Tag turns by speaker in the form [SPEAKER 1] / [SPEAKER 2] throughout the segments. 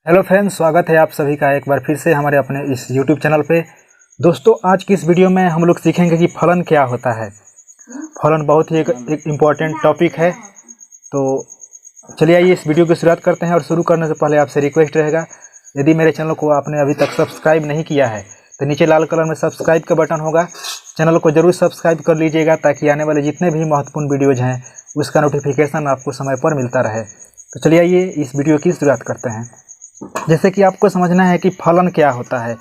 [SPEAKER 1] Hello friends, स्वागत है आप सभी का एक बार फिर से हमारे अपने इस यूट्यूब चैनल पे। दोस्तों, आज की इस वीडियो में हम लोग सीखेंगे कि फलन क्या होता है। फलन बहुत ही एक इम्पॉर्टेंट टॉपिक है। तो चलिए आइए इस वीडियो की शुरुआत करते हैं। और शुरू करने से पहले आपसे रिक्वेस्ट रहेगा, यदि मेरे चैनल को आपने अभी तक सब्सक्राइब नहीं किया है तो नीचे लाल कलर में सब्सक्राइब का बटन होगा, चैनल को ज़रूर सब्सक्राइब कर लीजिएगा ताकि आने वाले जितने भी महत्वपूर्ण वीडियोज़ हैं उसका नोटिफिकेशन आपको समय पर मिलता रहे। तो चलिए आइए इस वीडियो की शुरुआत करते हैं। जैसे कि आपको समझना है कि फलन क्या होता है,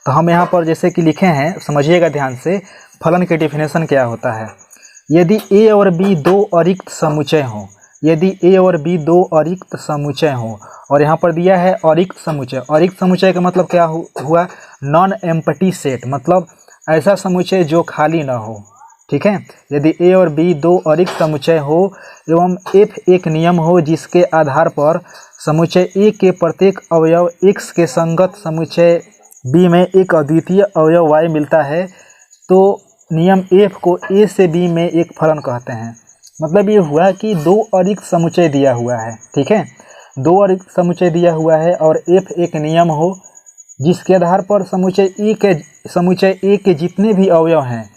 [SPEAKER 1] तो हम यहाँ पर जैसे कि लिखे हैं, समझिएगा ध्यान से। फलन की डेफिनेशन क्या होता है। यदि ए और बी दो अरिक्त समुच्चय हों, यदि ए और बी दो अरिक्त समुच्चय हों, और यहाँ पर दिया है अरिक्त समुच्चय। अरिक्त समुच्चय का मतलब क्या हुआ? नॉन एम्प्टी सेट, मतलब ऐसा समुच्चय जो खाली ना हो। ठीक है। यदि ए और बी दो अरिक्त समुच्चय हो एवं एफ एक नियम हो जिसके आधार पर समुच्चय ए के प्रत्येक अवयव x के संगत समुच्चय b में एक अद्वितीय अवयव y मिलता है, तो नियम f को a से b में एक फलन कहते हैं। मतलब ये हुआ कि दो अरिक्त समुच्चय दिया हुआ है। ठीक है, दो अरिक्त समुच्चय दिया हुआ है और f एक नियम हो जिसके आधार पर समुच्चय a के जितने भी अवयव हैं,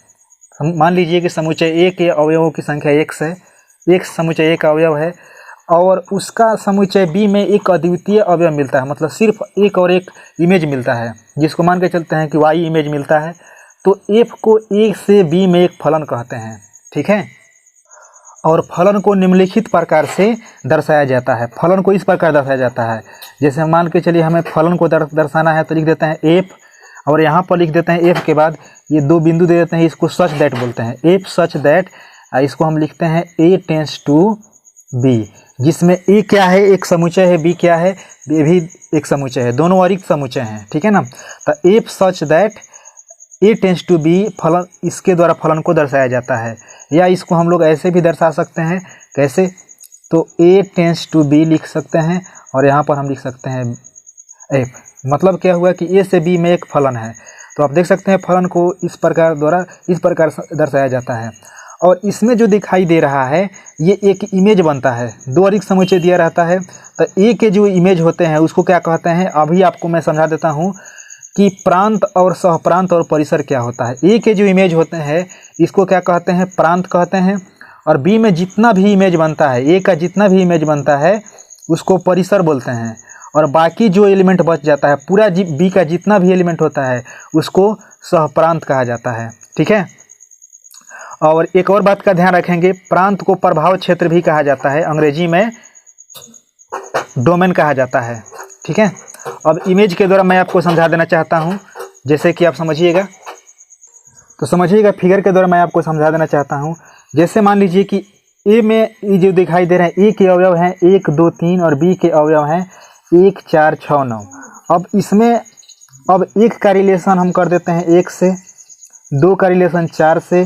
[SPEAKER 1] मान लीजिए कि समुच्चय a के अवयवों की संख्या x है, x समुच्चय a का अवयव है और उसका समुच्चय b में एक अद्वितीय अवयव मिलता है, मतलब सिर्फ एक और एक इमेज मिलता है, जिसको मान के चलते हैं कि y इमेज मिलता है, तो f को a से b में एक फलन कहते हैं। ठीक है। और फलन को निम्नलिखित प्रकार से दर्शाया जाता है। फलन को इस प्रकार दर्शाया जाता है, जैसे मान के चलिए हमें फलन को दर्शाना है तो लिख देते हैं f, और यहाँ पर लिख देते हैं f के बाद ये दो बिंदु दे देते हैं, इसको सच दैट बोलते हैं, f सच दैट। इसको हम लिखते हैं a टेंस टू b, जिसमें a क्या है? एक समुच्चय है, b क्या है? b भी एक समुच्चय है, दोनों अरिक्त समुच्चय हैं। ठीक है ना। तो f such that a tends to b फलन, इसके द्वारा फलन को दर्शाया जाता है। या इसको हम लोग ऐसे भी दर्शा सकते हैं, कैसे? तो a टेंस टू b लिख सकते हैं और यहाँ पर हम लिख सकते हैं f। मतलब क्या हुआ कि a से b में एक फलन है। तो आप देख सकते हैं फलन को इस प्रकार दर्शाया जाता है। और इसमें जो दिखाई दे रहा है ये एक इमेज बनता है। दो अरिक्त समुच्चय दिया रहता है तो ए के जो इमेज होते हैं उसको क्या कहते हैं, अभी आपको मैं समझा देता हूँ कि प्रांत और सहप्रांत और परिसर क्या होता है। ए के जो इमेज होते हैं इसको क्या कहते हैं? प्रांत कहते हैं। और बी में जितना भी इमेज बनता है, ए का जितना भी इमेज बनता है उसको परिसर बोलते हैं। और बाकी जो एलिमेंट बच जाता है, पूरा बी का जितना भी एलिमेंट होता है उसको सहप्रांत कहा जाता है। ठीक है। और एक और बात का ध्यान रखेंगे, प्रांत को प्रभाव क्षेत्र भी कहा जाता है, अंग्रेजी में डोमेन कहा जाता है। ठीक है। अब इमेज के द्वारा मैं आपको समझा देना चाहता हूं, जैसे कि आप समझिएगा, तो समझिएगा फिगर के द्वारा मैं आपको समझा देना चाहता हूं। जैसे मान लीजिए कि ए में ये जो दिखाई दे रहे हैं, ए के अवयव हैं 1 2 3 और बी के अवयव हैं 1 4 6 9। अब इसमें अब एक का रिलेशन हम कर देते हैं 1 से, 2 का रिलेशन 4 से,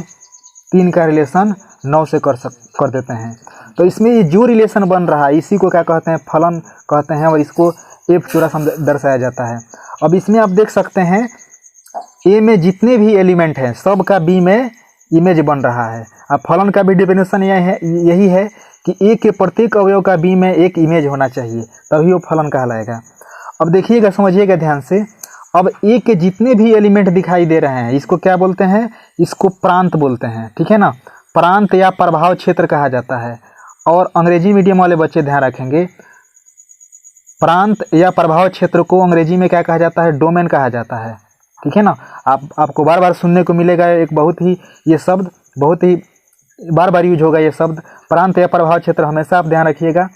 [SPEAKER 1] 3 का रिलेशन 9 से कर देते हैं। तो इसमें ये जो रिलेशन बन रहा है इसी को क्या कहते हैं? फलन कहते हैं, और इसको f चौरा दर्शाया जाता है। अब इसमें आप देख सकते हैं a में जितने भी एलिमेंट हैं सब का b में इमेज बन रहा है। अब फलन का भी डेफिनेशन यही है कि a के प्रत्येक अवयव का b में एक इमेज होना चाहिए, तभी वो फलन कहलाएगा। अब देखिएगा, समझिएगा ध्यान से। अब a के जितने भी एलिमेंट दिखाई दे रहे हैं इसको क्या बोलते हैं? इसको प्रांत बोलते हैं। ठीक है ना। प्रांत या प्रभाव क्षेत्र कहा जाता है। और अंग्रेजी मीडियम वाले बच्चे ध्यान रखेंगे, प्रांत या प्रभाव क्षेत्र को अंग्रेजी में क्या कहा जाता है? डोमेन कहा जाता है। ठीक है ना। आपको बार बार सुनने को मिलेगा, एक बहुत ही ये शब्द बहुत ही बार बार यूज होगा ये शब्द, प्रांत या प्रभाव क्षेत्र। हमेशा आप ध्यान रखिएगा,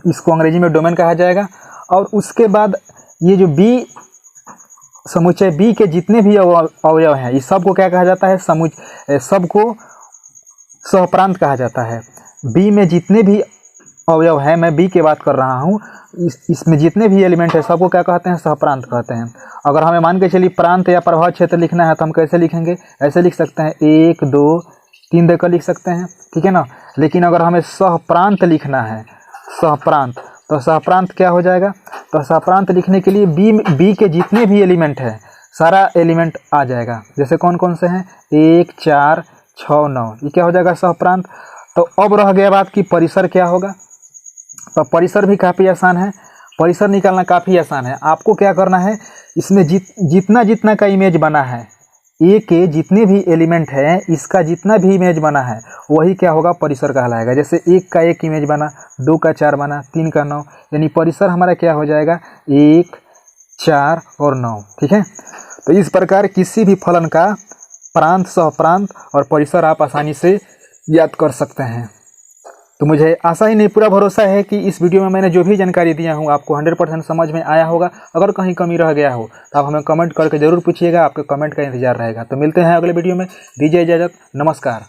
[SPEAKER 1] इसको अंग्रेजी में डोमेन कहा जाएगा। और उसके बाद ये जो बी समुच्चय बी के जितने भी अवयव हैं इस सब को क्या कहा जाता है? सबको सहप्रांत कहा जाता है। बी में जितने भी अवयव हैं, मैं बी की बात कर रहा हूँ, इसमें जितने भी एलिमेंट है सबको क्या कहते हैं? सहप्रांत कहते हैं। अगर हमें मान के चलिए प्रांत या प्रभाव क्षेत्र लिखना है तो हम कैसे लिखेंगे? ऐसे लिख सकते हैं 1 2 3 देकर लिख सकते हैं। ठीक है ना। लेकिन अगर हमें सहप्रांत लिखना है, सहप्रांत, तो सहप्रांत क्या हो जाएगा? तो सहप्रांत लिखने के लिए बी के जितने भी एलिमेंट है सारा एलिमेंट आ जाएगा। जैसे कौन कौन से हैं? 1 4 6 9, ये क्या हो जाएगा? सहप्रांत। तो अब रह गया बात कि परिसर क्या होगा। तो परिसर भी काफ़ी आसान है। परिसर निकालना काफ़ी आसान है। आपको क्या करना है, इसमें जितना जितना का इमेज बना है, ए के जितने भी एलिमेंट हैं, इसका जितना भी इमेज बना है वही क्या होगा, परिसर कहलाएगा। जैसे 1 का 1 इमेज बना, 2 का 4 बना, 3 का 9, यानी परिसर हमारा क्या हो जाएगा, 1, 4 और 9। ठीक है, तो इस प्रकार किसी भी फलन का प्रांत, सहप्रांत और परिसर आप आसानी से याद कर सकते हैं। तो मुझे आशा ही नहीं, पूरा भरोसा है कि इस वीडियो में मैंने जो भी जानकारी दिया हूँ आपको 100% समझ में आया होगा। अगर कहीं कमी रह गया हो तो आप हमें कमेंट करके ज़रूर पूछिएगा, आपके कमेंट का इंतजार रहेगा। तो मिलते हैं अगले वीडियो में, दीजिए इजाज़त, नमस्कार।